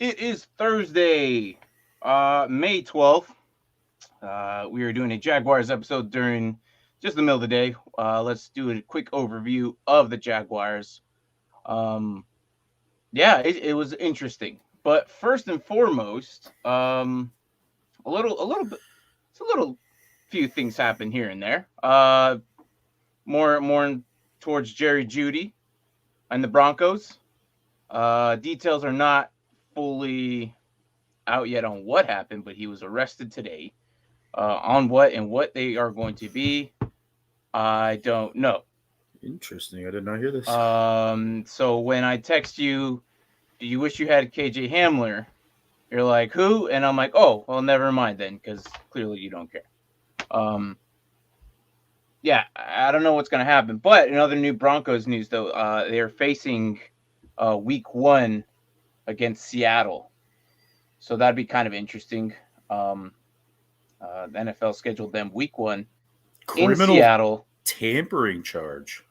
It is Thursday, May 12th. We are doing a Jaguars episode during just the middle of the day. Let's do a quick overview of the Jaguars. It was interesting. But first and foremost, a little bit, it's a little few things happen here and there. More towards Jerry Jeudy and the Broncos. Details are not fully out yet on what happened, but he was arrested today. On what they are going to be, I don't know. Interesting. I did not hear this. So when I text you, do you wish you had KJ Hamler? You're like, who? And I'm like, oh, well, never mind then, because clearly you don't care. I don't know what's going to happen. But in other new Broncos news, though, they are facing week 1 against Seattle. So that'd be kind of interesting. The NFL scheduled them week 1 in Seattle. Tampering charge.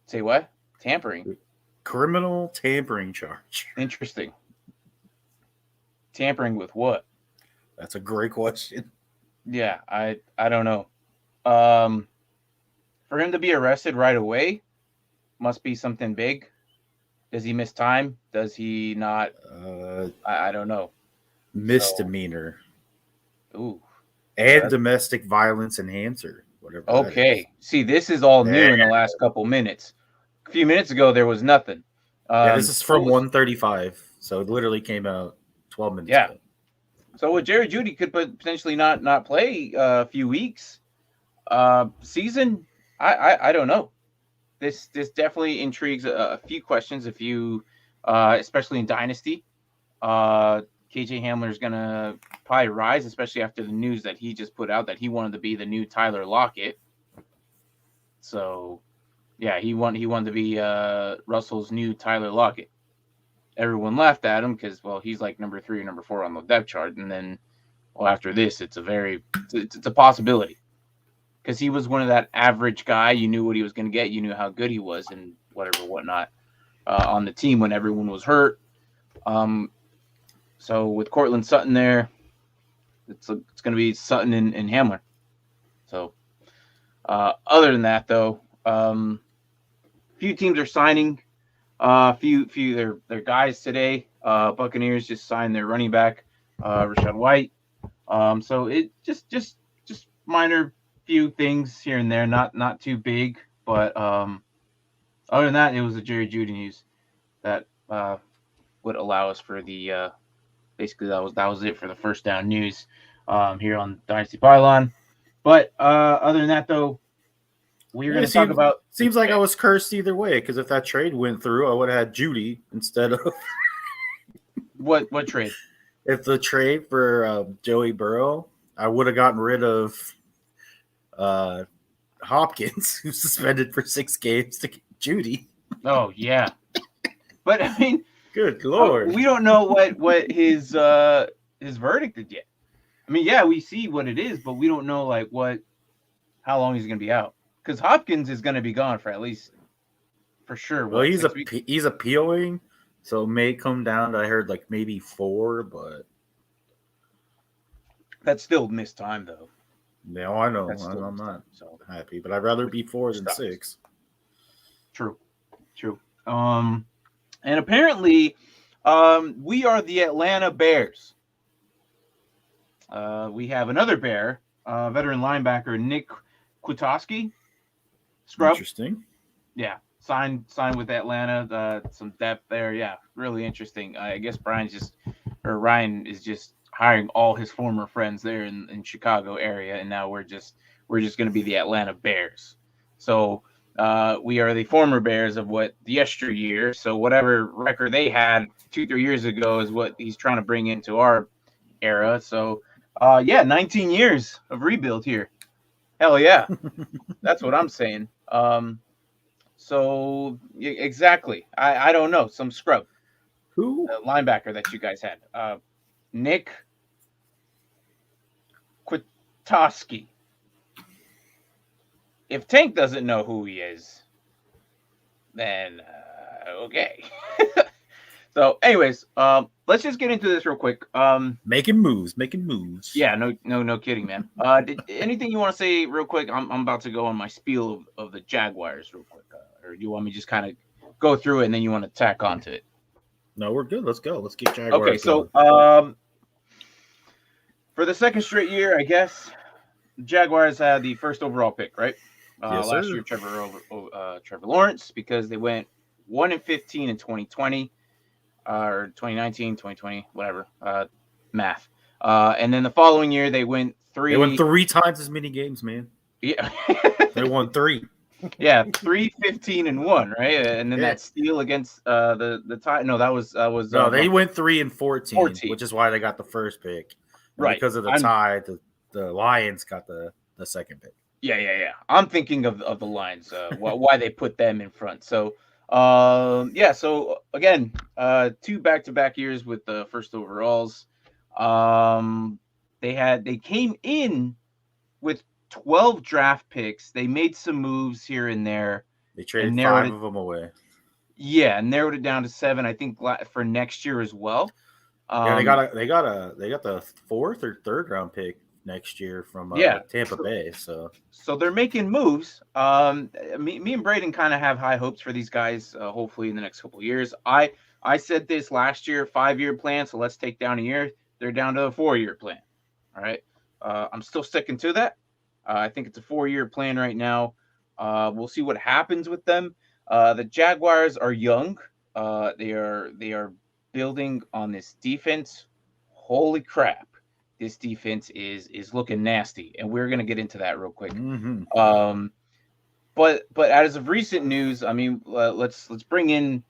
Say what? Tampering. Criminal tampering charge. Interesting. Tampering with what? That's a great question. Yeah, I don't know. For him to be arrested right away must be something big. Does he miss time? Does he not? I don't know. Misdemeanor. So, ooh. And domestic violence enhancer. Whatever. Okay. See, this is all new in the last couple minutes. A few minutes ago, there was nothing. This is from 1:35, so it literally came out 12 minutes ago. So with Jerry Jeudy could potentially not play a few weeks. Season, I don't know. This definitely intrigues a few questions. A few, especially in Dynasty. KJ Hamler is gonna probably rise, especially after the news that he just put out that he wanted to be the new Tyler Lockett. So, yeah, he wanted to be Russell's new Tyler Lockett. Everyone laughed at him because, well, he's like number 3 or number 4 on the depth chart, and then, well, after this, it's a possibility because he was one of that average guy. You knew what he was going to get. You knew how good he was and whatnot on the team when everyone was hurt. So with Cortland Sutton there, it's going to be Sutton and Hamler. So other than that, though, few teams are signing. Few their guys today. Buccaneers just signed their running back, Rachaad White. So it just minor few things here and there, not too big, but other than that, it was the Jerry Jeudy news that would allow us for the basically that was it for the first down news here on Dynasty Pylon. But other than that, though, we're going to talk about. Seems like I was cursed either way because if that trade went through, I would have had Jeudy instead of what trade? If the trade for Joey Burrow, I would have gotten rid of Hopkins, who's suspended for 6 games, to get Jeudy. Oh yeah, but I mean, good Lord, we don't know what his verdict is yet. I mean, yeah, we see what it is, but we don't know how long he's going to be out. Because Hopkins is going to be gone for at least, for sure. Well, he's appealing, so it may come down to, I heard, like maybe 4, but that's still missed time, though. No, I know. I'm not happy, but I'd rather be 4 than 6. True. And apparently, we are the Atlanta Bears. We have another Bear, veteran linebacker Nick Kwiatkowski. Scrub. Interesting. Yeah, signed with Atlanta. Some depth there. Yeah, really interesting. I guess Ryan is just hiring all his former friends there in Chicago area, and now we're just going to be the Atlanta Bears. So we are the former Bears of what the yesteryear. So whatever record they had 2-3 years ago is what he's trying to bring into our era. So 19 years of rebuild here. Hell yeah, that's what I'm saying. So exactly, I don't know, some scrub. Who? Linebacker that you guys had, Nick Kwiatkowski. If Tank doesn't know who he is, then okay. So, anyways, let's just get into this real quick. Making moves. Yeah, no kidding, man. Anything you want to say real quick? I'm about to go on my spiel of the Jaguars real quick, or you want me to just kind of go through it and then you want to tack onto it? No, we're good. Let's go. Let's get Jaguars. Okay, so going. For the second straight year, I guess the Jaguars had the first overall pick, right? Yes, last sir. year, Trevor Lawrence, because they went 1-15 in 2020, or 2019, 2020, whatever, math. And then the following year, they went 3. They won 3 times as many games, man. Yeah, They won 3. Yeah, 3-15-1, right? And then that steal against the tie. No, that was no. They went 3-14, 14. which is why they got the first pick. And right, because of the tie, the Lions got the second pick. Yeah. I'm thinking of the Lions. Why they put them in front. So, yeah. So again, 2 back-to-back years with the first overalls. They came in with 12 draft picks. They made some moves here and there. They traded 5 of them away. Yeah, narrowed it down to 7. I think for next year as well. Yeah, they got the 4th or 3rd round pick next year from Tampa Bay. So they're making moves. Me and Braden kind of have high hopes for these guys. Hopefully in the next couple of years. I said this last year, 5-year plan. So let's take down a year. They're down to a 4-year plan. All right. I'm still sticking to that. I think it's a 4-year plan right now. We'll see what happens with them. The Jaguars are young. They are building on this defense. Holy crap. This defense is looking nasty, and we're going to get into that real quick. Mm-hmm. But as of recent news, I mean, let's bring in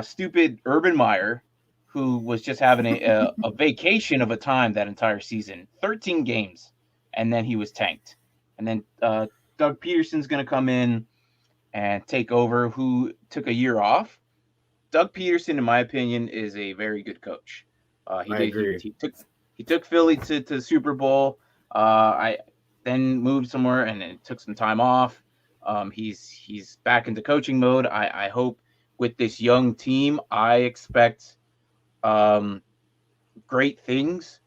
stupid Urban Meyer, who was just having a vacation of a time that entire season, 13 games, and then he was tanked. And then Doug Peterson's going to come in and take over, who took a year off. Doug Peterson, in my opinion, is a very good coach. I agree. He took Philly to the Super Bowl. I then moved somewhere and then took some time off. He's back into coaching mode. I hope with this young team, I expect great things.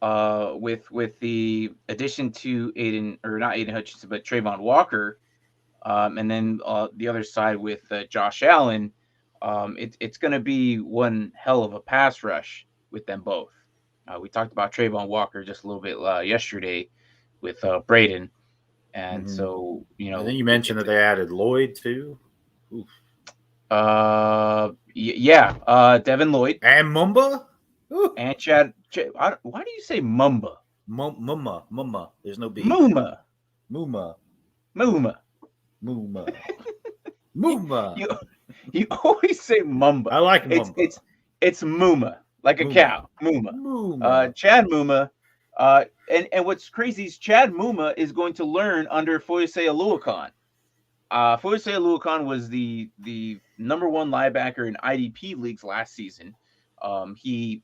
With the addition to not Aiden Hutchinson, but Trayvon Walker, and then the other side with Josh Allen, it's going to be one hell of a pass rush with them both. We talked about Trayvon Walker just a little bit yesterday with Braden, and so And then you mentioned that they added Lloyd too. Oof. Devin Lloyd and Mumba. Ooh. And Chad. Why do you say Mumba? Mumma. There's no B. Muma. You always say Mumba. I like Mumba. It's Muma, like a cow. Muma. Chad Muma. And what's crazy is Chad Muma is going to learn under Foyesei Aluakon. Foyesei Aluakon was the number 1 linebacker in IDP leagues last season. He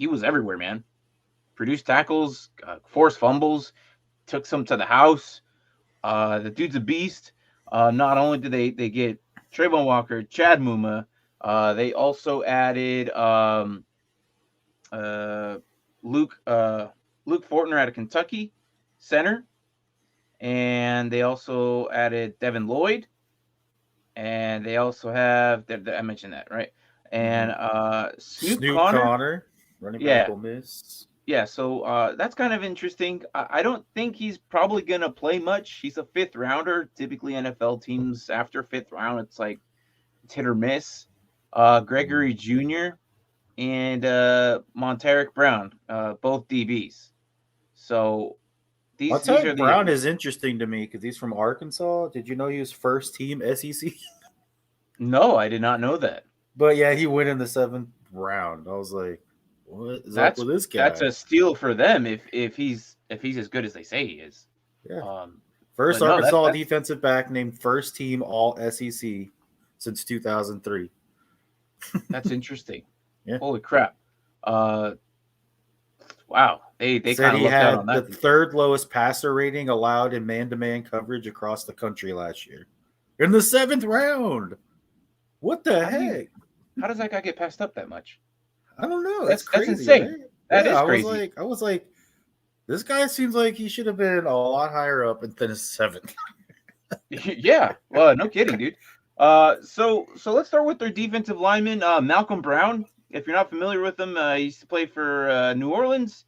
was everywhere, man. Produced tackles, forced fumbles, took some to the house. The dude's a beast. Not only did they get Trayvon Walker, Chad Muma, they also added Luke Fortner out of Kentucky, center, and they also added Devin Lloyd, and they also have I mentioned that, right? And Snoop Connor, running back Ole Miss. Yeah, so that's kind of interesting. I don't think he's probably going to play much. He's a 5th rounder. Typically, NFL teams after 5th round, it's hit or miss. Gregory Jr. and Montarick Brown, both DBs. So Montarick Brown is interesting to me because he's from Arkansas. Did you know he was first team SEC? No, I did not know that. But yeah, he went in the 7th round. I was like, what is up with this guy? That's a steal for them if he's as good as they say he is. Yeah. First Arkansas defensive back named first team All SEC since 2003. That's interesting. Yeah. Holy crap! Wow, they kind of looked out on that. The 3rd lowest passer rating allowed in man-to-man coverage across the country last year in the 7th round. What the heck? How does that guy get passed up that much? I don't know. That's crazy. That's insane. Right? That is crazy. I was like, this guy seems like he should have been a lot higher up and finished 7th. Yeah. Well, no kidding, dude. So let's start with their defensive lineman, Malcolm Brown. If you're not familiar with him, he used to play for New Orleans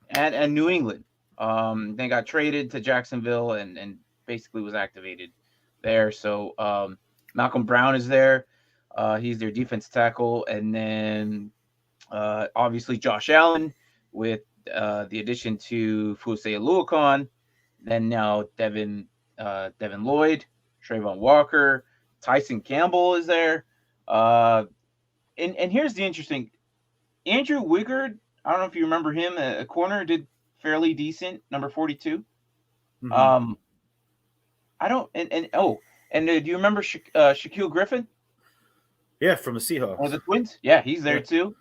and New England. Then got traded to Jacksonville and basically was activated there. So Malcolm Brown is there. He's their defense tackle. And then obviously Josh Allen with the addition to Fuse Aluakon. Then now Devin Lloyd, Trayvon Walker, Tyson Campbell is there. And here's the interesting, Andrew Wigard, I don't know if you remember him, a corner, did fairly decent, number 42. Mm-hmm. I don't, and do you remember Shaquille Griffin? Yeah, from the Seahawks. Or the Twins? Yeah, he's there too.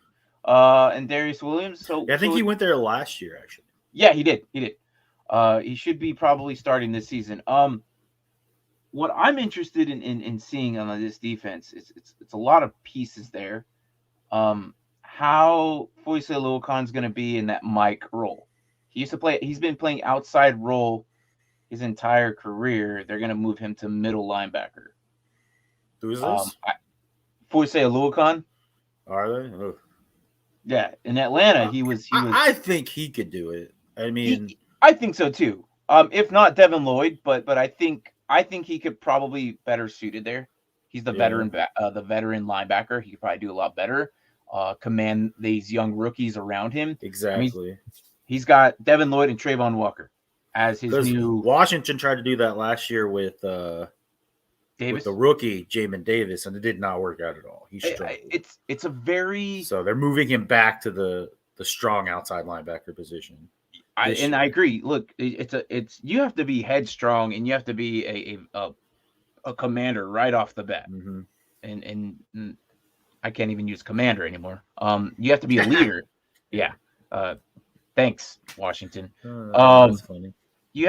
And Darius Williams. So yeah, I think he went there last year, actually. Yeah, he did. He should be probably starting this season. What I'm interested in seeing on this defense is it's a lot of pieces there. How Foyce Aluakon's going to be in that Mike role. He's been playing outside role his entire career. They're going to move him to middle linebacker. Who is this? Foyce Aluakon. Are they? Oh. Yeah, in Atlanta, he was. I think he could do it. I mean, I think so too. If not Devin Lloyd, but I think he could probably better suited there. He's the veteran linebacker. He could probably do a lot better. Command these young rookies around him. Exactly. I mean, he's got Devin Lloyd and Trayvon Walker as his new. Washington tried to do that last year with Davis, with the rookie Jamin Davis, and it did not work out at all. He struggled. It's a very so they're moving him back to the strong outside linebacker position. I agree. Look, it's you have to be headstrong and you have to be a commander right off the bat. Mm-hmm. And I can't even use commander anymore. You have to be a leader. Yeah. Thanks, Washington. That's funny. You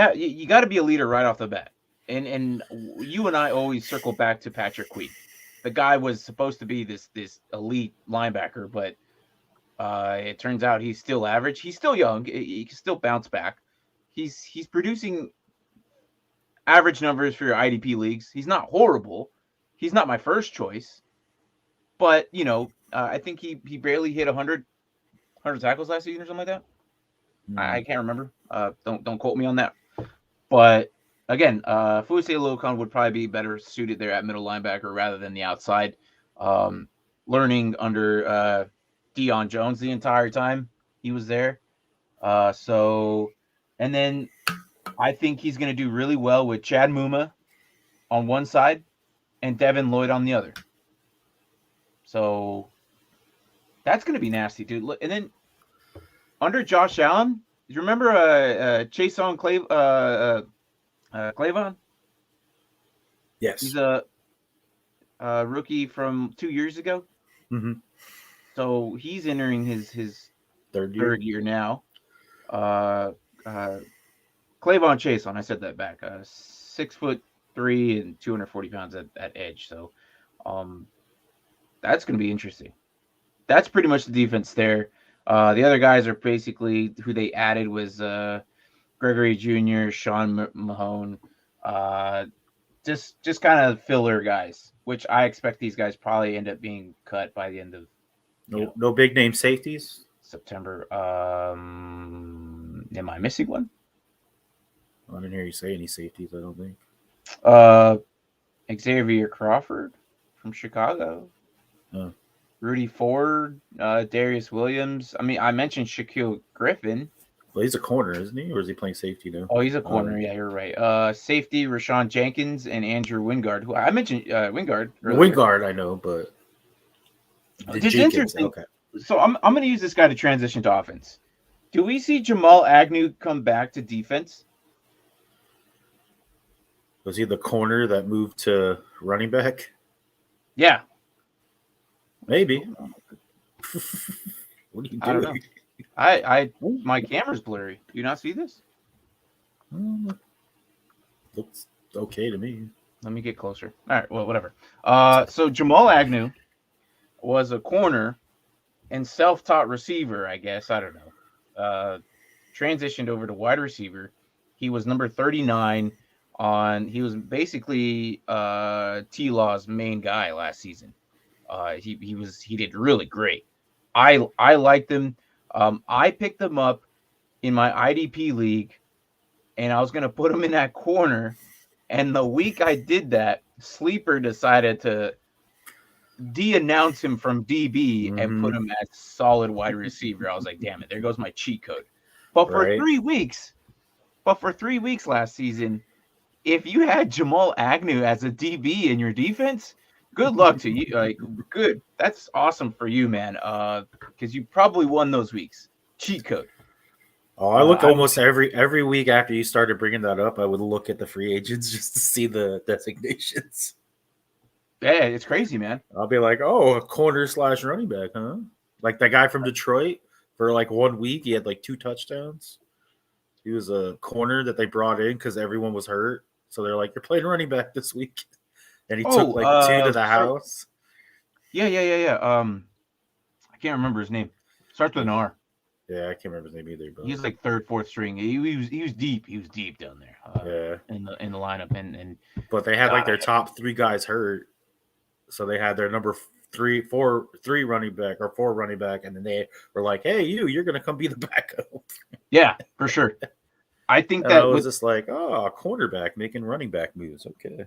got to be a leader right off the bat. And you and I always circle back to Patrick Queen. The guy was supposed to be this elite linebacker, but it turns out he's still average. He's still young. He can still bounce back. He's producing average numbers for your IDP leagues. He's not horrible. He's not my first choice, but I think he barely hit 100 tackles last season or something like that. I can't remember. Don't quote me on that. But again, Fuse Aluakon would probably be better suited there at middle linebacker rather than the outside. Learning under Deion Jones the entire time he was there. And then I think he's going to do really well with Chad Muma on one side and Devin Lloyd on the other. So that's going to be nasty, dude. And then under Josh Allen, do you remember Chason Clavon? Yes. He's a rookie from 2 years ago. Mm-hmm. So he's entering his third year now. Clavon Chason, I said that back. 6'3" and 240 pounds at edge. So that's going to be interesting. That's pretty much the defense there. The other guys are basically who they added was Gregory Jr., Sean Mahone, just kind of filler guys, which I expect these guys probably end up being cut by the end of no big name safeties. September. Am I missing one? I didn't hear you say any safeties, I don't think. Xavier Crawford from Chicago. Oh. Rudy Ford, Darius Williams. I mean, I mentioned Shaquille Griffin. Well, he's a corner, isn't he? Or is he playing safety now? Oh, he's a corner. Yeah, you're right. Safety, Rashawn Jenkins and Andrew Wingard, who I mentioned Wingard earlier. Wingard, I know, but it's interesting. Okay. So I'm going to use this guy to transition to offense. Do we see Jamal Agnew come back to defense? Was he the corner that moved to running back? Yeah. Maybe. What are you doing? I don't know. My camera's blurry. Do you not see this? Looks okay to me. Let me get closer. All right. Well, whatever. So Jamal Agnew, was a corner and self-taught receiver, I guess. I don't know. Transitioned over to wide receiver. He was number 39 he was basically T-Law's main guy last season. He did really great. I liked him. I picked him up in my IDP league, and I was going to put him in that corner. And the week I did that, Sleeper decided to de-announce him from DB and put him as solid wide receiver. I was like, damn it, there goes my cheat code. But for 3 weeks last season, if you had Jamal Agnew as a DB in your defense, good luck to you. Like, good. That's awesome for you, man. Because you probably won those weeks. Cheat code. Oh, I look almost every week after you started bringing that up. I would look at the free agents just to see the designations. Yeah, it's crazy, man. I'll be like, oh, a corner / running back, huh? Like that guy from Detroit for like 1 week, he had like 2 touchdowns. He was a corner that they brought in because everyone was hurt. So they're like, you're playing running back this week. And he took like 2 to the house. Yeah. I can't remember his name. Starts with an R. Yeah, I can't remember his name either. But he was like 3rd, 4th string. He was deep. He was deep down there. In the lineup. And but they had like their top 3 guys hurt. So they had their number 3 running back or 4 running back, and then they were like, "Hey, you're gonna come be the backup." Yeah, for sure. I think that was just like, oh, a cornerback making running back moves. Okay.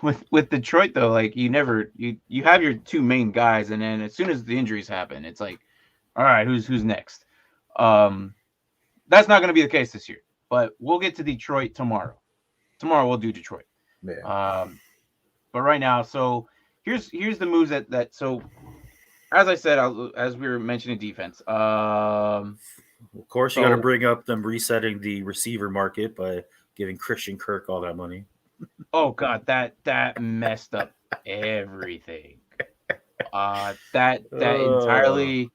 With Detroit though, like you have your 2 main guys, and then as soon as the injuries happen, it's like, all right, who's next? That's not going to be the case this year, but we'll get to Detroit tomorrow. Tomorrow we'll do Detroit. Yeah. But right now, so here's the moves that so as I said, as we were mentioning defense. Of course, you got to bring up them resetting the receiver market by giving Christian Kirk all that money. Oh God, that messed up everything. That entirely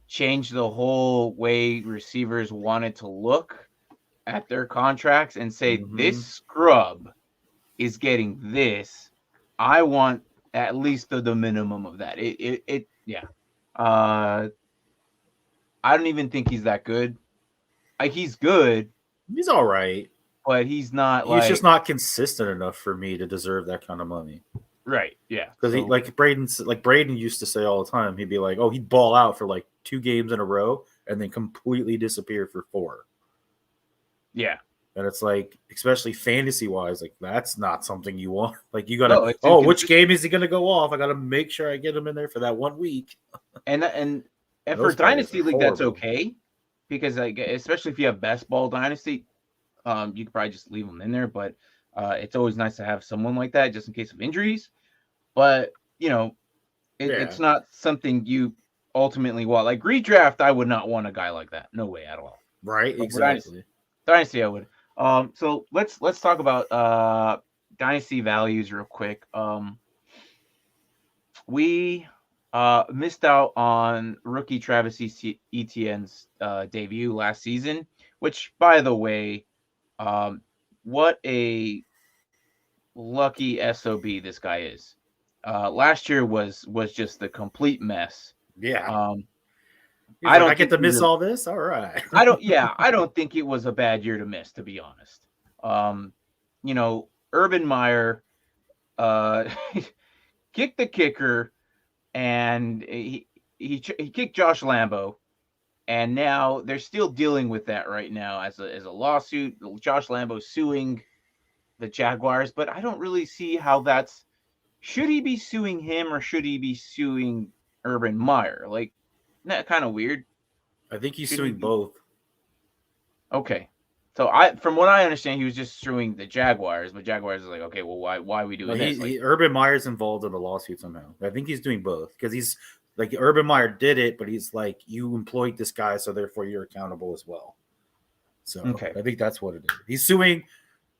changed the whole way receivers wanted to look at their contracts and say, this scrub is getting this. I want at least the minimum of that. I don't even think he's that good. Like, he's good. He's all right. But he's not He's just not consistent enough for me to deserve that kind of money. Right, yeah. Because Braden used to say all the time, he'd be like, oh, he'd ball out for like 2 games in a row and then completely disappear for 4. Yeah. And it's like, especially fantasy-wise, like that's not something you want. Like you got to, which game is he going to go off? I got to make sure I get him in there for that 1 week. And for Dynasty League, that's okay. Because like, especially if you have best ball Dynasty, you could probably just leave them in there. But it's always nice to have someone like that just in case of injuries. But, it's not something you ultimately want. Like redraft, I would not want a guy like that. No way at all. Right, exactly. Dynasty, I would. So let's talk about Dynasty Values real quick. We missed out on rookie Travis Etienne's debut last season, which, by the way, what a lucky SOB this guy is. Last year was just a complete mess. Yeah. I get to miss all this. All right. I don't think it was a bad year to miss, to be honest. Urban Meyer kicked the kicker, and he kicked Josh Lambo, and now they're still dealing with that right now as a lawsuit. Josh Lambo suing the Jaguars, but I don't really see how that's. Should he be suing him or should he be suing Urban Meyer? Like, isn't that kind of weird? I think he's suing both. Okay. So from what I understand, he was just suing the Jaguars, but Jaguars is like, okay, well, why are we doing this? Urban Meyer's involved in the lawsuit somehow. I think he's doing both because he's like Urban Meyer did it, but he's like, you employed this guy, so therefore you're accountable as well. So okay. I think that's what it is. He's suing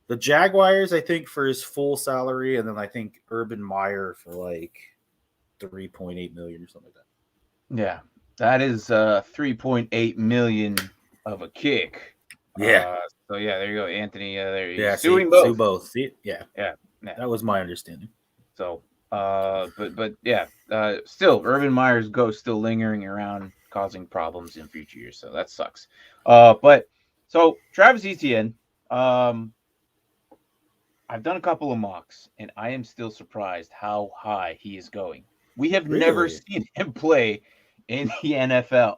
the Jaguars, I think, for his full salary, and then I think Urban Meyer for like $3.8 million or something like that. Yeah, that is $3.8 million of a kick. Yeah. So yeah, there you go, Anthony. There you go. Suing both. Sue both. See? Yeah. Yeah. That was my understanding. So But yeah, still Urban Meyer's ghost still lingering around, causing problems in future years. So that sucks. But so Travis Etienne, I've done a couple of mocks, and I am still surprised how high he is going. We have never Really? seen him play in the NFL.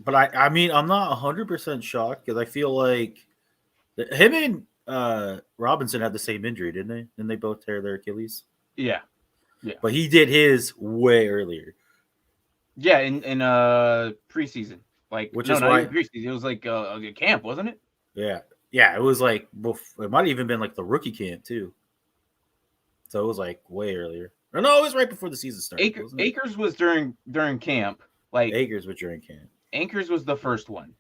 But I mean, I'm not 100% shocked because I feel like him and Robinson had the same injury, didn't they? Didn't they both tear their Achilles? Yeah, yeah, But he did his way earlier, yeah. In preseason, like which no, is not even why. preseason. It was like a camp, wasn't it? Yeah, yeah. It was like it might have even been like the rookie camp too. So it was like way earlier. Or no, it was right before the season started, wasn't it? Akers was during camp. Like Akers was during camp. Akers was the first one,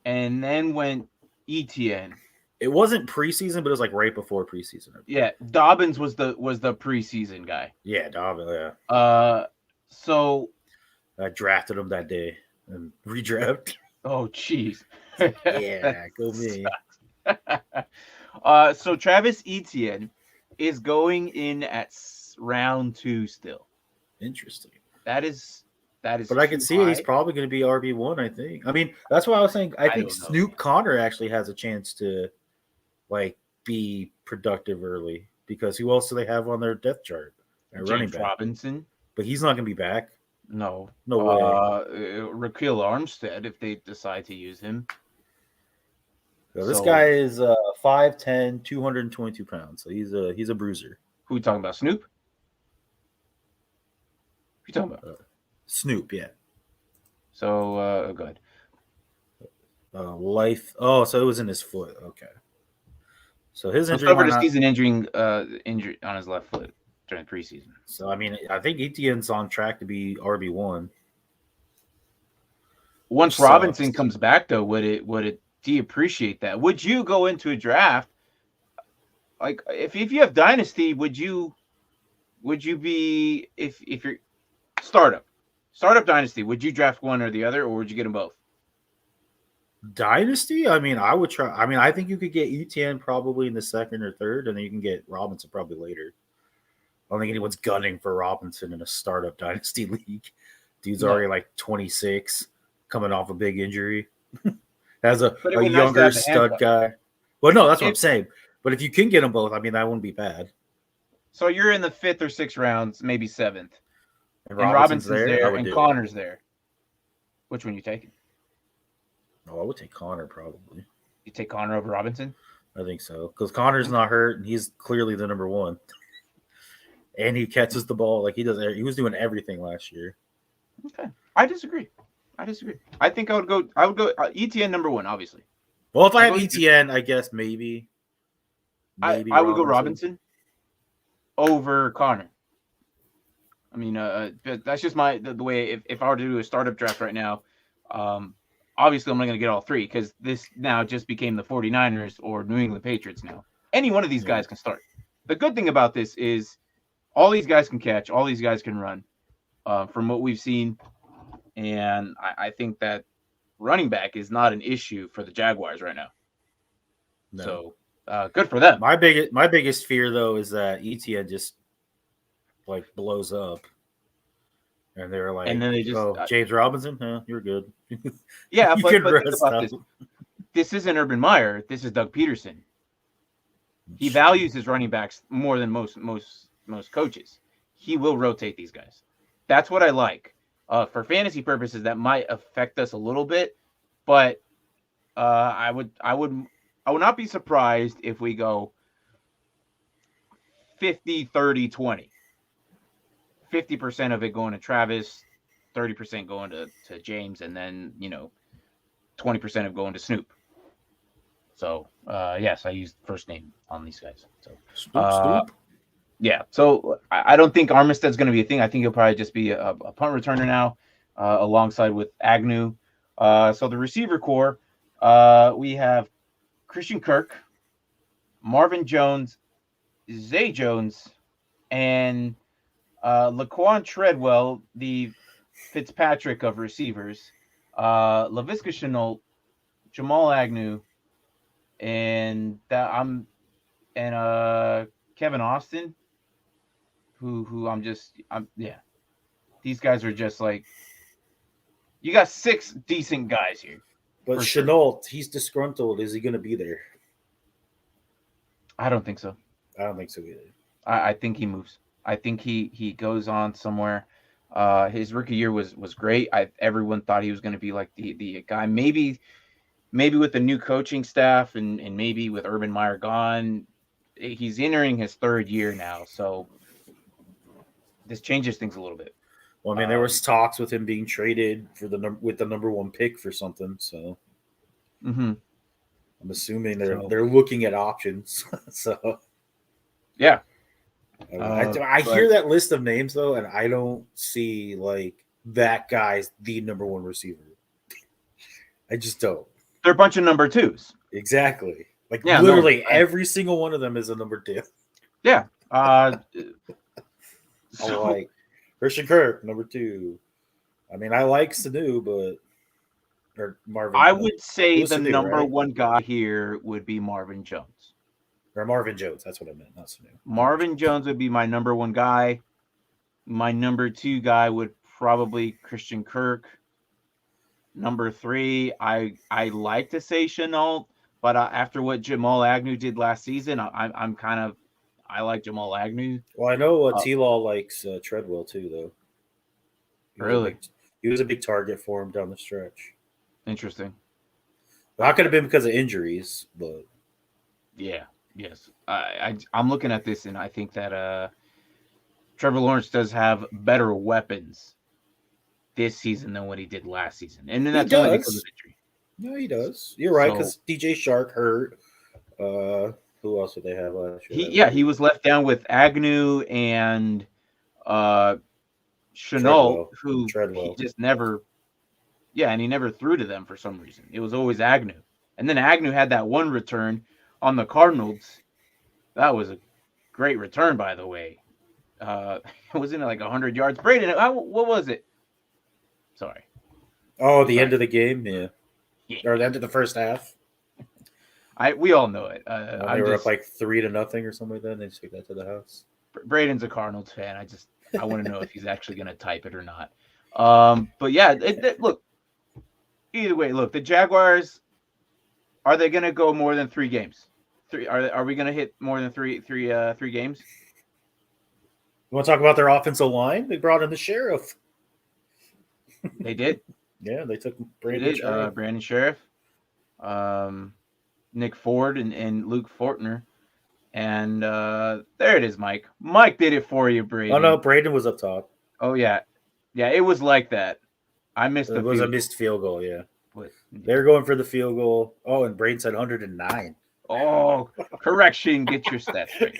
and then went Etienne. It wasn't preseason, but it was like right before preseason. Yeah, Dobbins was the preseason guy. Yeah, Dobbins. Yeah. So I drafted him that day and redraft. oh, jeez. Yeah, go me. So Travis Etienne is going in at round 2 still. Interesting. That is. But I can see he's probably going to be RB1. I think. I mean, that's why I was saying. I think Snoop Connor actually has a chance to, like, be productive early because who else do they have on their depth chart? James Robinson, but he's not going to be back. No way. Raquel Armstead, if they decide to use him. So this guy is 5'10", 222 pounds. So he's a bruiser. Who are you talking about? Snoop? Who you talking about? Snoop, yeah. So go ahead. Life. Oh, so it was in his foot. Okay. So his injury. Over the season injury on his left foot during preseason. So I mean, I think Etienne's on track to be RB1. Once Robinson comes back, though, would it de-appreciate that? Would you go into a draft like if you have Dynasty? Would you be if you're startup Dynasty? Would you draft one or the other, or would you get them both? Dynasty? I mean, I would try. I mean, I think you could get Etienne probably in the second or third, and then you can get Robinson probably later. I don't think anyone's gunning for Robinson in a startup Dynasty league. Dude's already like 26, coming off a big injury. As a younger stud guy. Well, no, that's what I'm saying. But if you can get them both, I mean, that wouldn't be bad. So you're in the 5th or 6th rounds, maybe 7th. And Robinson's there and Connor's there. Which one are you taking? Oh, I would take Connor probably. You take Connor over Robinson? I think so. Because Connor's not hurt, and he's clearly the number one. And he catches the ball like he does. He was doing everything last year. Okay, I disagree. I think I would go Etienne number 1, obviously. Well, if I have Etienne, I guess maybe I would go Robinson over Connor. I mean, that's just the way. If I were to do a startup draft right now, obviously I'm not going to get all 3 because this now just became the 49ers or New England Patriots now. Any one of these guys can start. The good thing about this is all these guys can catch, all these guys can run from what we've seen. And I think that running back is not an issue for the Jaguars right now. No. So good for them. My biggest fear, though, is that Etienne just like blows up. And they're like, and then they just, James Robinson, you're good. Yeah, but think about this. This isn't Urban Meyer. This is Doug Peterson. He values his running backs more than most coaches. He will rotate these guys. That's what I like. For fantasy purposes, that might affect us a little bit, but I would not be surprised if we go 50, 30, 20. 50% of it going to Travis, 30% going to James, and then 20% of going to Snoop. So yes, I used first name on these guys. So Snoop. Yeah, so I don't think Armstead's going to be a thing. I think he'll probably just be a punt returner now, alongside with Agnew. So the receiver core, we have Christian Kirk, Marvin Jones, Zay Jones, and Laquan Treadwell, the Fitzpatrick of receivers, Laviska Shenault, Jamal Agnew, and Kevin Austin. yeah. These guys are just like, you got 6 decent guys here. But Chenault, he's disgruntled. Is he going to be there? I don't think so. I don't think so either. I think he moves. I think he goes on somewhere. His rookie year was great. Everyone thought he was going to be like the guy. Maybe with the new coaching staff and maybe with Urban Meyer gone, he's entering his 3rd year now. So this changes things a little bit. Well, I mean, there was talks with him being traded for with the number 1 pick for something. So I'm assuming they're looking at options. So yeah. I hear that list of names though, and I don't see like that guy's the number 1 receiver. I just don't. They're a bunch of number 2s. Exactly. Like literally every single one of them is a number 2. Yeah. So, like Christian Kirk, number 2. I mean, I like Sanu, or Marvin. I would say the Sanu, number 1 guy here would be Marvin Jones. Or Marvin Jones, that's what I meant, not Sanu. Marvin Jones would be my number 1 guy. My number 2 guy would probably Christian Kirk. Number 3, I like to say Chenault, but after what Jamal Agnew did last season, I like Jamal Agnew. Well, I know T-Law likes Treadwell too, though. He was a big target for him down the stretch. Interesting. That could have been because of injuries, but yeah. Yes, I'm looking at this, and I think that Trevor Lawrence does have better weapons this season than what he did last season, and then that's only because of injury. No, he does. You're right, because DJ Shark hurt. Who else did they have last year? He was left down with Agnew and Chenault, who he just never. Yeah, and he never threw to them for some reason. It was always Agnew, and then Agnew had that one return on the Cardinals. That was a great return, by the way. It wasn't like 100 yards. Braden, what was it? Sorry. Oh, the end of the game, yeah. Or the end of the first half. We all know it. They were up like 3-0 or something like that. And they just took that to the house. Braden's a Cardinals fan. I want to know if he's actually going to type it or not. But yeah, look. Either way, look, the Jaguars. Are they going to go more than 3 games? Are we going to hit more than three games? You want to talk about their offensive line? They brought in the Sheriff. They did. Yeah, they took Brandon Sheriff, Nick Ford, and Luke Fortner. And there it is, Mike. Mike did it for you, Braden. Oh, no, Braden was up top. Oh, yeah. Yeah, it was like that. I missed it. It was a missed field goal, yeah. They're going for the field goal. Oh, and Braden said 109. Oh, correction. Get your stats straight.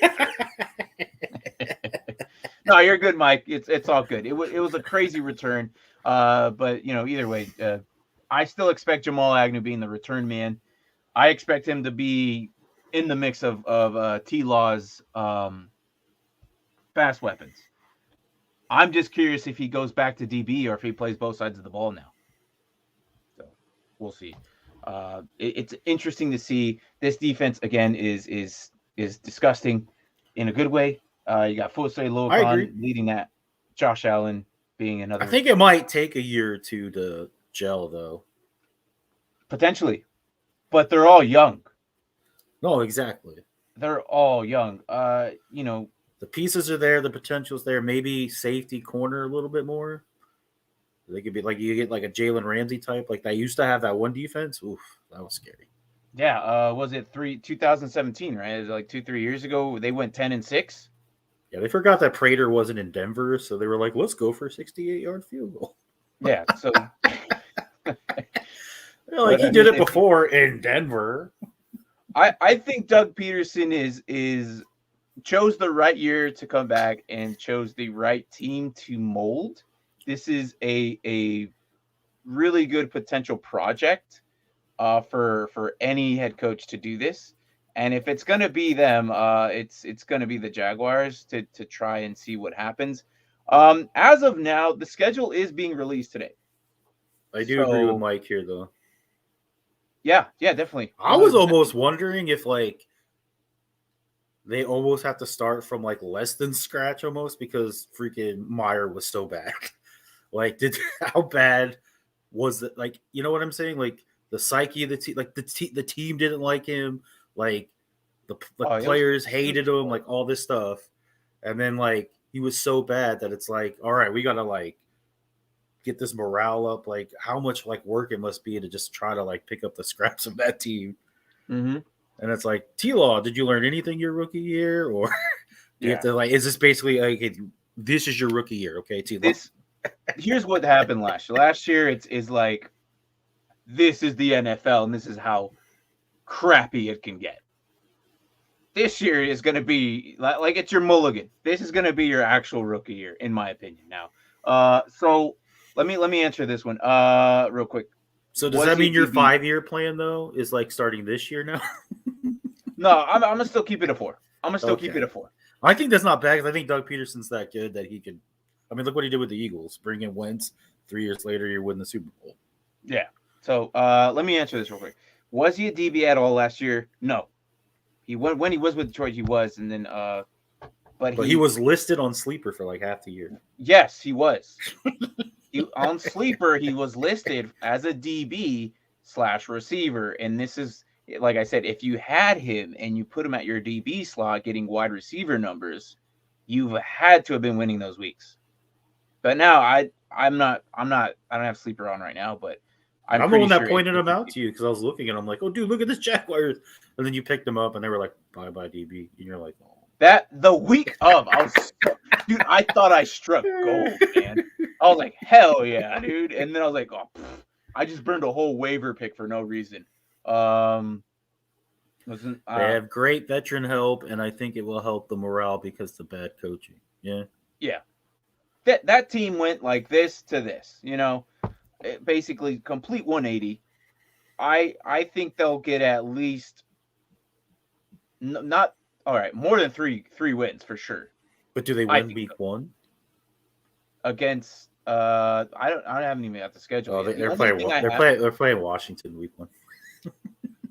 No, you're good, Mike. It's all good. It was a crazy return. But, either way, I still expect Jamal Agnew being the return man. I expect him to be in the mix of T-Law's fast weapons. I'm just curious if he goes back to DB or if he plays both sides of the ball now. So we'll see. It's interesting to see. This defense again is disgusting in a good way. You got Fosay Logan leading that. Josh Allen being another. I think it might take a year or 2 to gel, though. Potentially, but they're all young. No, exactly. They're all young. The pieces are there. The potential's there. Maybe safety corner a little bit more. They could be like you get like a Jalen Ramsey type. Like they used to have that one defense. Oof, that was scary. Yeah. Was it 2017? Right? It was like 2-3 years ago. They went 10-6. Yeah, they forgot that Prater wasn't in Denver, so they were like, "Let's go for a 68-yard field goal." Yeah. So. Like he did it before in Denver. I think Doug Peterson is chose the right year to come back and chose the right team to mold. This is a really good potential project for any head coach to do this. And if it's going to be them, it's going to be the Jaguars to try and see what happens. As of now, the schedule is being released today. I do agree with Mike here, though. Yeah, definitely. I was almost wondering if, like, they almost have to start from like less than scratch almost because freaking Meyer was so bad. Like, how bad was it? Like, you know what I'm saying? Like the psyche of the team, like the team didn't like him. Like the players hated him. Like all this stuff, and then like he was so bad that it's like, all right, we gotta like get this morale up. Like how much like work it must be to just try to like pick up the scraps of that team. Mm-hmm. And it's like, T-Law, did you learn anything your rookie year? Or you have to like, is this basically okay, this is your rookie year, okay, T-Law? Here's what happened last year. Last year it's like, this is the NFL and this is how crappy it can get. This year is going to be like it's your mulligan. This is going to be your actual rookie year, in my opinion. Now, so let me answer this one real quick. So does that mean your 5-year plan though is like starting this year now? No, I'm gonna still keep it a 4. I'm gonna still keep it a 4. I think that's not bad because I think Doug Peterson's that good that he could. I mean, look what he did with the Eagles. Bring in Wentz. 3 years later, you win the Super Bowl. Yeah. So let me answer this real quick. Was he a DB at all last year? No. When he was with Detroit, he was, and then but he was listed on Sleeper for like half the year. Yes, he was. On Sleeper, he was listed as a DB/receiver, and this is, like I said, if you had him and you put him at your DB slot, getting wide receiver numbers, you've had to have been winning those weeks. But now I don't have Sleeper on right now, but I'm the one that pointed him out to you because I was looking and I'm like, oh, dude, look at this Jaguars. And then you picked him up and they were like, bye-bye, DB. And you're like, oh. That the week of, dude, I thought I struck gold, man. I was like, hell yeah, dude. And then I was like, oh, I just burned a whole waiver pick for no reason. They have great veteran help, and I think it will help the morale because of the bad coaching. Yeah. Yeah. That team went like this to this, basically complete 180. I think they'll get at least not all right, more than three wins for sure. But do they win week 1? Against I haven't even got the schedule. Oh, they're playing Washington week 1.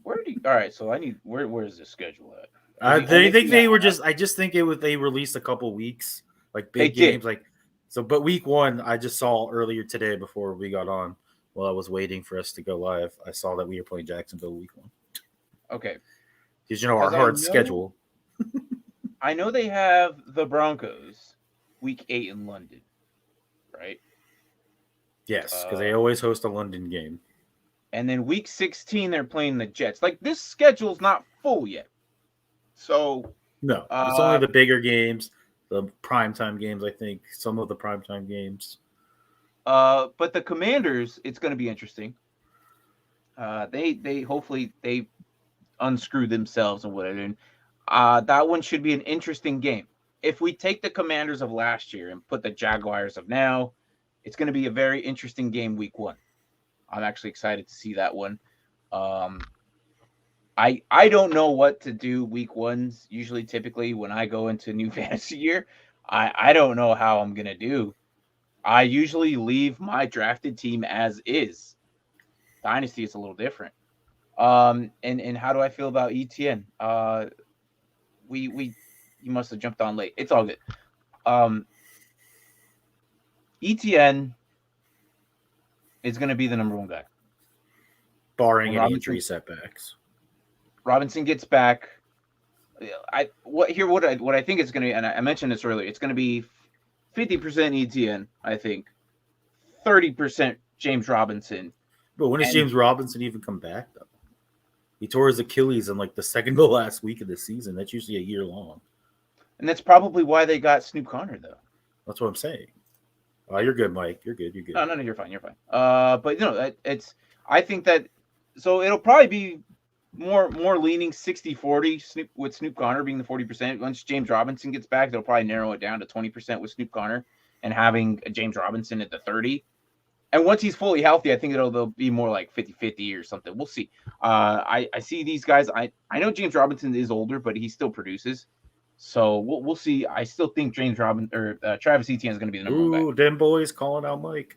All right, so I need where is the schedule at? I just think they released a couple weeks, like big games, like so. But week 1, I just saw earlier today before we got on, while I was waiting for us to go live, I saw that we were playing Jacksonville week 1. Okay, because our hard schedule. I know they have the Broncos week 8 in London, right? Yes, because they always host a London game. And then week 16, they're playing the Jets. Like, this schedule's not full yet. So no, it's only the bigger games, the primetime games, I think, some of the primetime games. But the Commanders, it's going to be interesting. They hopefully they unscrew themselves and whatever. That one should be an interesting game. If we take the Commanders of last year and put the Jaguars of now, it's going to be a very interesting game week 1. I'm actually excited to see that one. I don't know what to do week 1s. Usually, typically, when I go into new fantasy year, I don't know how I'm going to do. I usually leave my drafted team as is. Dynasty is a little different. And how do I feel about Etienne? You must have jumped on late. It's all good. Etienne is going to be the number 1 guy, barring any injury setbacks. Robinson gets back. What I think it's going to be, and I mentioned this earlier. It's going to be 50% Etienne, I think, 30% James Robinson. But when does James Robinson even come back though? He tore his Achilles in like the second to last week of the season. That's usually a year long. And that's probably why they got Snoop Conner, though. That's what I'm saying. Oh, you're good, Mike. You're good. No, you're fine. You're fine. But I think that, so it'll probably be more leaning 60-40 with Snoop Conner being the 40%. Once James Robinson gets back, they'll probably narrow it down to 20% with Snoop Conner and having James Robinson at the 30. And once he's fully healthy, I think they'll be more like 50-50 or something. We'll see. I see these guys. I know James Robinson is older, but he still produces. So we'll see. I still think Travis Etienne is going to be the number 1 guy. Ooh, them boys calling out Mike.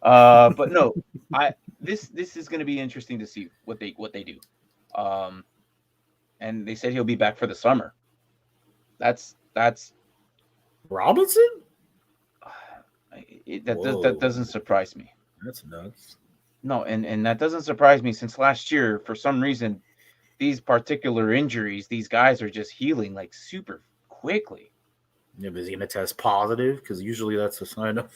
But no, this is going to be interesting to see what they do. And they said he'll be back for the summer. That's Robinson. That doesn't surprise me. That's nuts. No, and that doesn't surprise me since last year. For some reason, these particular injuries, these guys are just healing like super quickly. Yeah, but is he going to test positive? Because usually that's a sign of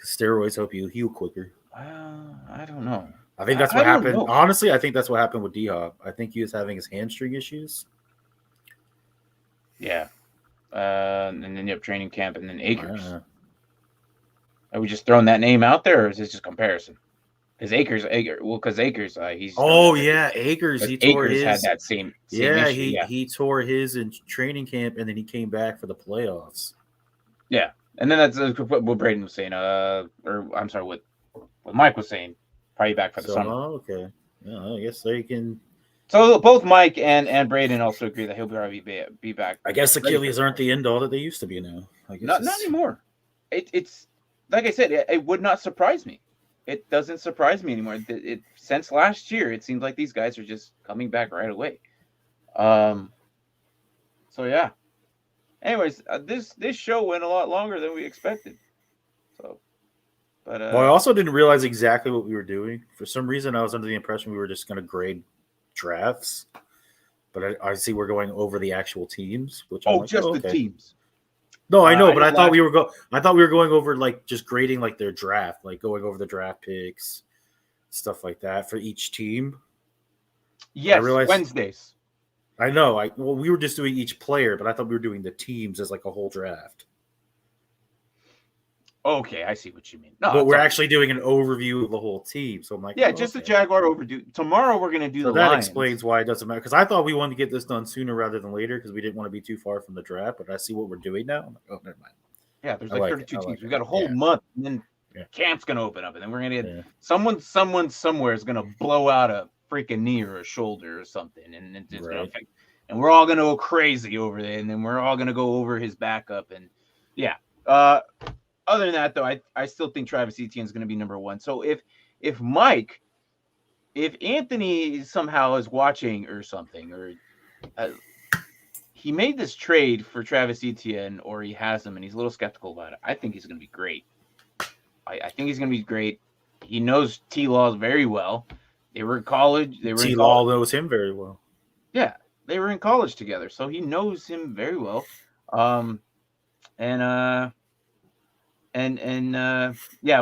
steroids help you heal quicker. I don't know. I think that's what happened. Honestly, I think that's what happened with D-Hop. I think he was having his hamstring issues. Yeah. And then you have training camp and then Akers. Are we just throwing that name out there, or is this just comparison? Because Akers, he's. Akers. Akers had that same issue. He tore his in training camp, and then he came back for the playoffs. Yeah, and then that's what Braden was saying. What Mike was saying. Probably back for the summer. Oh, okay. Yeah, I guess they can. So both Mike and Braden also agree that he'll probably be back. I guess Achilles aren't the end all that they used to be now. I guess not anymore. It's like I said, it would not surprise me. It doesn't surprise me anymore. Since last year, it seems like these guys are just coming back right away. So yeah. Anyways, this show went a lot longer than we expected. So, but I also didn't realize exactly what we were doing. For some reason, I was under the impression we were just going to grade drafts. But I see we're going over the actual teams. Which the teams. No, I know, but I thought we were going over like just grading like their draft, like going over the draft picks, stuff like that for each team. Yes, Wednesdays. I know. We were just doing each player, but I thought we were doing the teams as like a whole draft. Okay, I see what you mean. No, but we're actually doing an overview of the whole team. So I'm like, just the Jaguar overview. Tomorrow we're going to do the that Lions. Explains why it doesn't matter. Because I thought we wanted to get this done sooner rather than later because we didn't want to be too far from the draft. But I see what we're doing now. I'm like, oh, never mind. Yeah, there's 32 teams. We've got a whole month, and then camp's going to open up, and then we're going to get someone somewhere is going to blow out a freaking knee or a shoulder or something, and it's going to affect. And we're all going to go crazy over there, and then we're all going to go over his backup, and other than that, though, I still think Travis Etienne is going to be number one. So if Anthony somehow is watching or something, or he made this trade for Travis Etienne, or he has him and he's a little skeptical about it, I think he's going to be great. I think he's going to be great. He knows T-Law very well. They were in college. T-Law knows him very well. Yeah, they were in college together, so he knows him very well.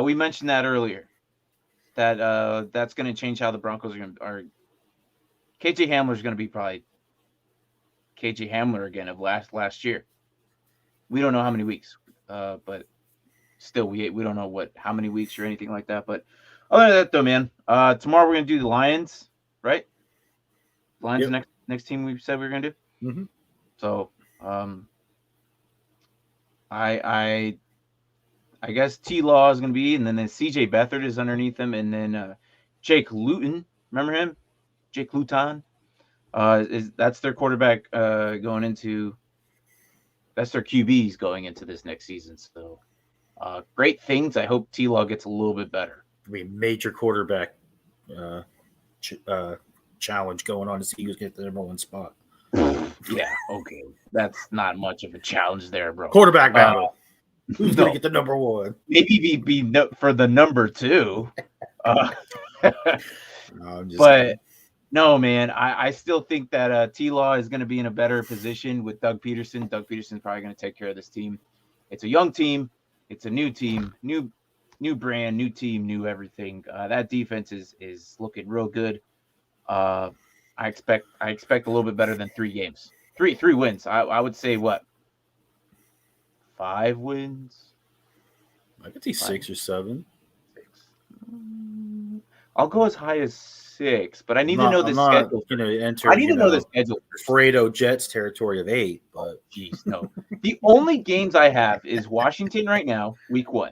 We mentioned that earlier. That's going to change how the Broncos are. KJ Hamler is going to be probably KJ Hamler again of last year. We don't know how many weeks, but still we don't know how many weeks or anything like that. But other than that, though, man, tomorrow we're going to do the Lions, right? Lions next team we said we were going to do. Mm-hmm. So, I guess T-Law is going to be, and then CJ Beathard is underneath him, and then Jake Luton, remember him? Jake Luton, that's their quarterback going into. That's their QBs going into this next season. So, great things. I hope T-Law gets a little bit better. I mean, major quarterback challenge going on to see who's getting the number one spot. Yeah, okay, that's not much of a challenge there, bro. Quarterback battle. Who's going to get the number one? Maybe be for the number two. No, man, I still think that T-Law is going to be in a better position with Doug Peterson. Doug Peterson's probably going to take care of this team. It's a young team. It's a new team, new brand, new team, new everything. That defense is looking real good. I expect a little bit better than 3 games. Three wins. I would say what? 5 wins. I could see 6 or 7. 6. I'll go as high as 6, but I need to know the schedule. I need to know the schedule. Fredo Jets territory of 8, but geez, no. The only games I have is Washington right now, week 1.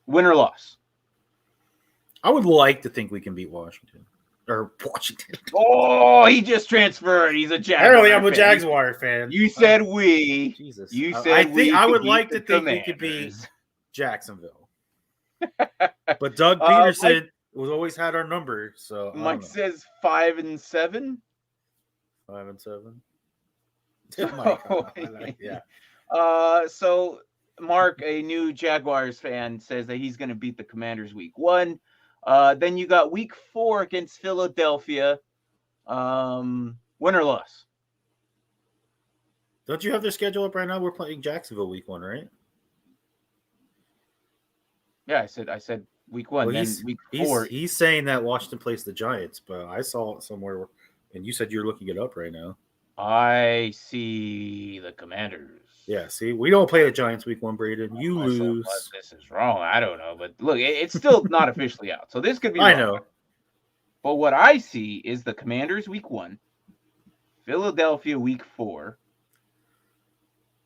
Win or loss. I would like to think we can beat Washington. Or Washington. Oh, he just transferred. He's a Jaguar. Apparently, I'm a Jaguar fan. You said we. Jesus. You said I would like to think we could beat Jacksonville. But Doug Peterson, We've always had our number, so Mike says 5-7. 5-7. So, yeah. So Mark, a new Jaguars fan, says that he's going to beat the Commanders week 1. Then you got week 4 against Philadelphia. Win or loss? Don't you have their schedule up right now? We're playing Jacksonville week 1, right? Yeah, I said week 1. Well, then week 4. He's saying that Washington plays the Giants, but I saw it somewhere, and you said you're looking it up right now. I see the Commanders. Yeah, see, we don't play the Giants week 1, Braden. You lose. This is wrong. I don't know, but look, it's still not officially out, so this could be wrong. I know. But what I see is the Commanders week 1, Philadelphia week 4,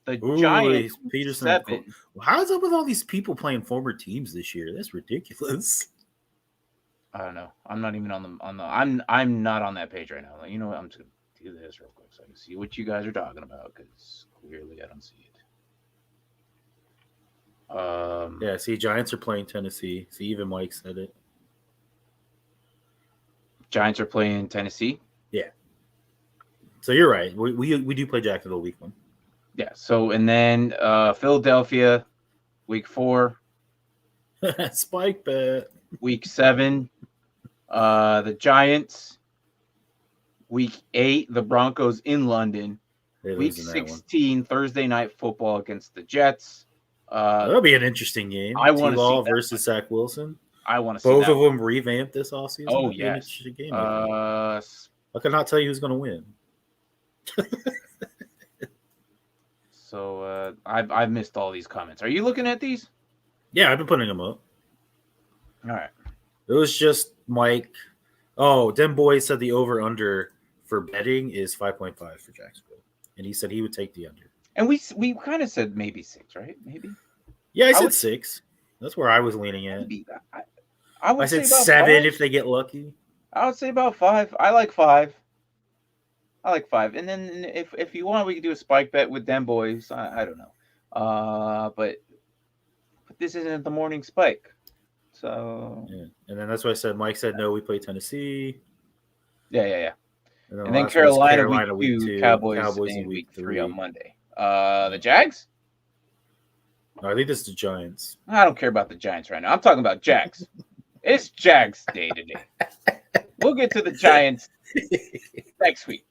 the Giants Peterson 7. How's up with all these people playing former teams this year? That's ridiculous. I don't know. I'm not even on the. I'm not on that page right now. You know what? I'm just gonna do this real quick so I can see what you guys are talking about, because clearly I don't see it. Yeah, see, Giants are playing Tennessee. See, even Mike said it. Giants are playing Tennessee? Yeah. So you're right. We do play Jacksonville week 1. Yeah, so and then Philadelphia week 4. Spike bet. Week 7. The Giants week 8, the Broncos in London. Week 16, Thursday night football against the Jets. That'll be an interesting game. I want to see versus Zach Wilson. I want to see both of them revamped this offseason. Oh yes. Game, I cannot tell you who's going to win. So I've missed all these comments. Are you looking at these? Yeah, I've been putting them up. All right. It was just Mike. Oh, Den Boy said the over-under for betting is 5.5 for Jacksonville. And he said he would take the under. And we kind of said maybe 6, right? Maybe. Yeah, I said 6. That's where I was leaning at. I said 7 5. If they get lucky. I would say about 5. I like 5. And then if you want, we could do a spike bet with them boys. I don't know. But this isn't the morning spike. So yeah. And then that's why I said Mike said no, we play Tennessee. Yeah. And then Carolina week 2, Cowboys in week 3 on Monday. The Jags? No, I think this is the Giants. I don't care about the Giants right now. I'm talking about Jags. It's Jags day today. We'll get to the Giants next week.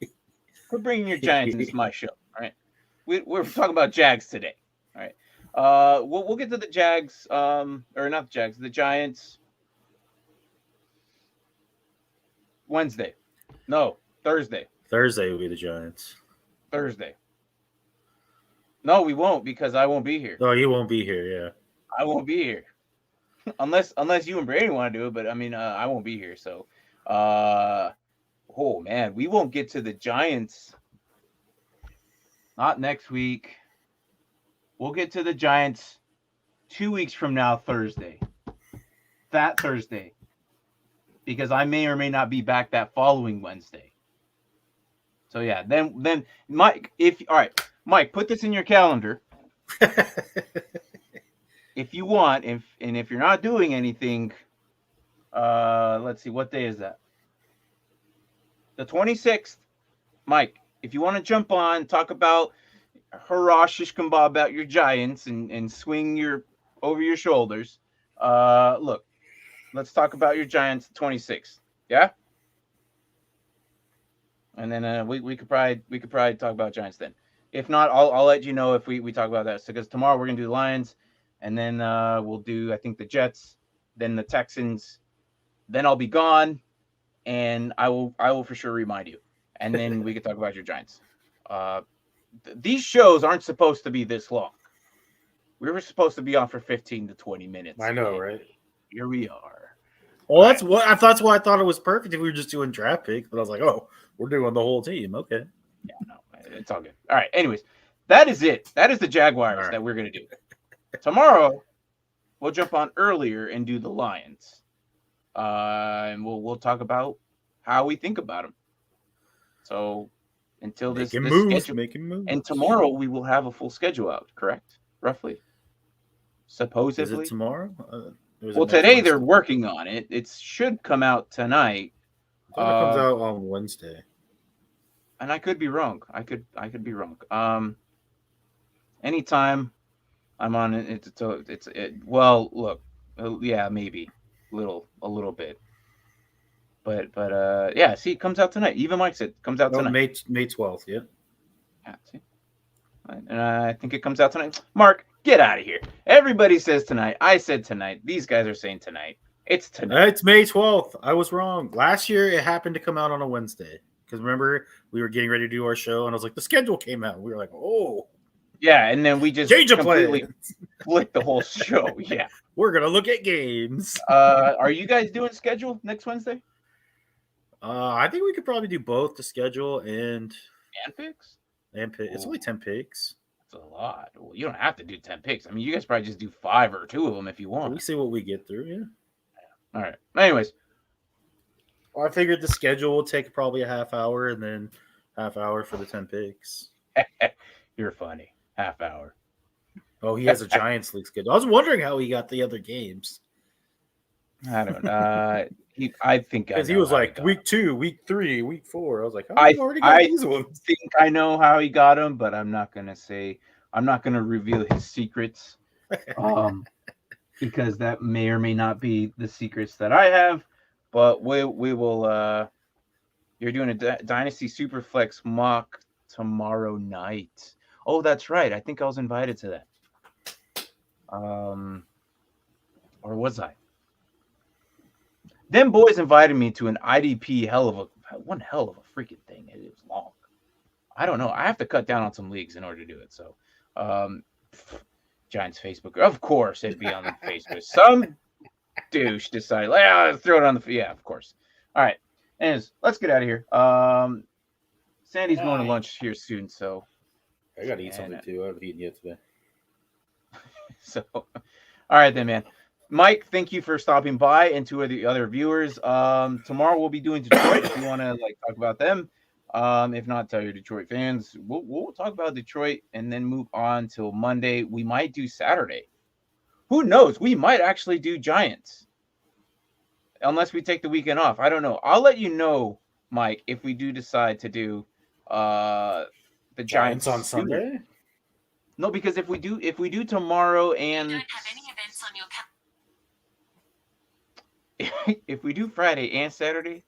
Quit bringing your Giants into my show. All right. We're talking about Jags today. All right. We'll get to the Jags, or not the Jags, the Giants. Wednesday. No, Thursday. Thursday will be the Giants. Thursday. No, we won't, because I won't be here. Oh, you won't be here, yeah. I won't be here. unless you and Brady want to do it, but I mean, I won't be here. So, oh man, we won't get to the Giants. Not next week. We'll get to the Giants 2 weeks from now, Thursday. That Thursday. Because I may or may not be back that following Wednesday. So yeah, then Mike, Mike, put this in your calendar. If you want, if you're not doing anything, let's see, what day is that? The 26th. Mike, if you want to jump on, talk about hurrah shish kebab about your Giants and swing over your shoulders. Look, let's talk about your Giants 26th. Yeah? And then we could probably talk about Giants then. If not, I'll let you know if we talk about that. So, because tomorrow we're gonna do the Lions, and then we'll do, I think, the Jets, then the Texans, then I'll be gone, and I will for sure remind you, and then we can talk about your Giants. These shows aren't supposed to be this long. We were supposed to be on for 15 to 20 minutes. I know, right? Here we are. Well, that's why I thought it was perfect if we were just doing draft picks, but I was like, oh, we're doing the whole team. Okay. Yeah, no, it's all good. All right. Anyways, that is it. That is the Jaguars that we're going to do. Tomorrow, we'll jump on earlier and do the Lions. And we'll talk about how we think about them. So until making moves. And tomorrow we will have a full schedule out, correct? Roughly. Supposedly. Is it tomorrow? Well, today they're working on it. It should come out tonight. I thought it comes out on Wednesday. And I could be wrong. I could be wrong. Anytime I'm on it, well, look, yeah, maybe a little bit. But yeah, see, it comes out tonight. Even Mike said it comes out tonight. May 12th, yeah. Yeah, see. And I think it comes out tonight. Mark, get out of here. Everybody says tonight. I said tonight. These guys are saying tonight. It's tonight. It's May 12th. I was wrong. Last year, it happened to come out on a Wednesday. Because remember, we were getting ready to do our show, and I was like, the schedule came out. We were like, oh. Yeah, and then we just completely flipped the whole show. Yeah. We're going to look at games. Are you guys doing schedule next Wednesday? I think we could probably do both the schedule and picks. It's only 10 picks. That's a lot. Well, you don't have to do 10 picks. I mean, you guys probably just do 5 or 2 of them if you want. We see what we get through, yeah. All right. Anyways. Well, I figured the schedule will take probably a half hour and then half hour for the 10 picks. You're funny. Half hour. Oh, he has a Giants League schedule. I was wondering how he got the other games. I don't know. I think because he was like week 2, week 3, week 4. I was like, I think I know how he got them, but I'm not gonna reveal his secrets, because that may or may not be the secrets that I have. But we will. You're doing a Dynasty Superflex mock tomorrow night. Oh, that's right. I think I was invited to that. Or was I? Them boys invited me to an IDP hell of a freaking thing. It was long. I don't know. I have to cut down on some leagues in order to do it. So, Giants Facebook. Of course, it'd be on the Facebook. Some douche decided, let's throw it on the. Yeah, of course. All right. Anyways, let's get out of here. Sandy's going to lunch here soon, so I gotta eat something too. I haven't eaten yet today. So, all right then, man. Mike, thank you for stopping by, and to the other viewers. Tomorrow we'll be doing Detroit if you want to talk about them. If not, tell your Detroit fans. We'll talk about Detroit and then move on till Monday. We might do Saturday. Who knows? We might actually do Giants, unless we take the weekend off. I don't know. I'll let you know, Mike, if we do decide to do the Giants on Sunday. No, because if we do tomorrow and don't have any events on your if we do Friday and Saturday,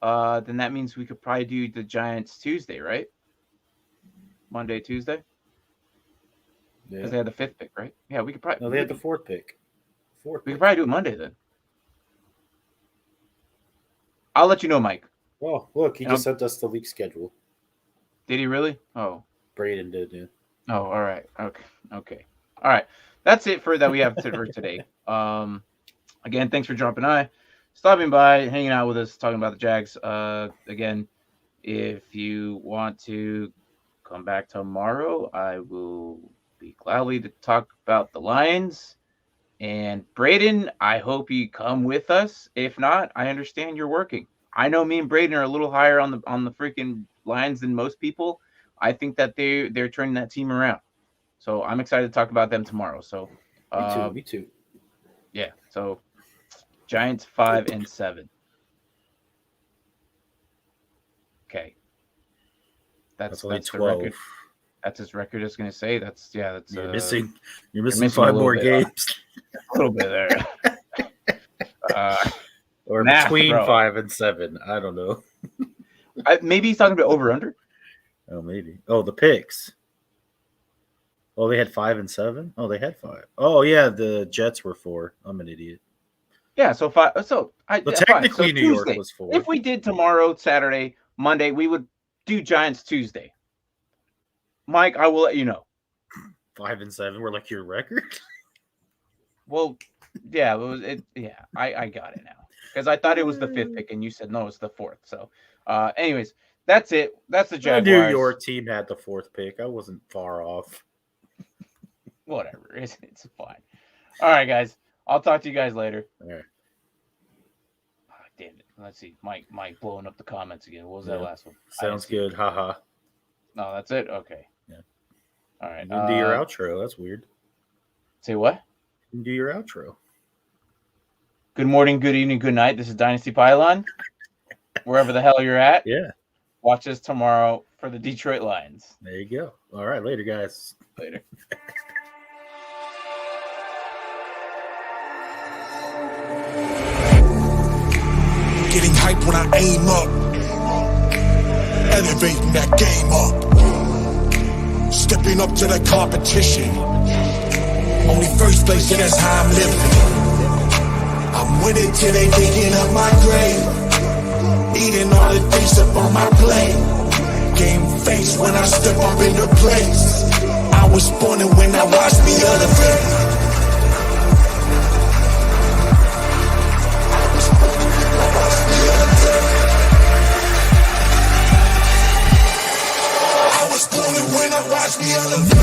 then that means we could probably do the Giants Tuesday, right? Monday, Tuesday. Because they had the 5th pick, right? Yeah, we could probably. No, they had the 4th pick. We could probably do it Monday then. I'll let you know, Mike. Oh, look, he just sent us the league schedule. Did he really? Oh, Braden did, yeah. Oh, all right. Okay. All right. That's it for we have for today. Again, thanks for stopping by, hanging out with us, talking about the Jags. Again, if you want to come back tomorrow, I will be gladly to talk about the Lions. And Braden, I hope you come with us. If not, I understand you're working. I know me and Braden are a little higher on the freaking Lions than most people. I think that they're turning that team around. So I'm excited to talk about them tomorrow. So me too. Yeah. So Giants 5-7. Okay. That's only the 12. record. That's his record is going to say. That's you're missing 5 more games. A little bit there. Or between 5 and 7. I don't know. Maybe he's talking about over under. Oh, maybe. Oh, the picks. Oh, they had 5 and 7. Oh, they had 5. Oh, yeah, the Jets were 4. I'm an idiot. Yeah, so 5. But technically, New York was 4. If we did tomorrow, Saturday, Monday, we would do Giants Tuesday. Mike, I will let you know. 5 and 7 were like your record. Well, yeah, I got it now because I thought it was the 5th pick, and you said no, it's the 4th. So, anyways, that's it. That's the Jaguars. I knew your team had the 4th pick. I wasn't far off. Whatever, it's fine. All right, guys. I'll talk to you guys later. All right. Oh, damn it. Let's see. Mike blowing up the comments again. What was that last one? Sounds good. Haha. No, that's it? Okay. Yeah. All right. You didn't do your outro. That's weird. Say what? You didn't do your outro. Good morning, good evening, good night. This is Dynasty Pylon. Wherever the hell you're at. Yeah. Watch us tomorrow for the Detroit Lions. There you go. All right. Later, guys. Later. Getting hype when I aim up. Elevating that game up. Stepping up to the competition. Only first place, and that's how I'm living. I'm winning till they digging up my grave. Eating all the things up on my plate. Game face when I step up in the place. I was born and when I watched me elevate. When I watch me elevate.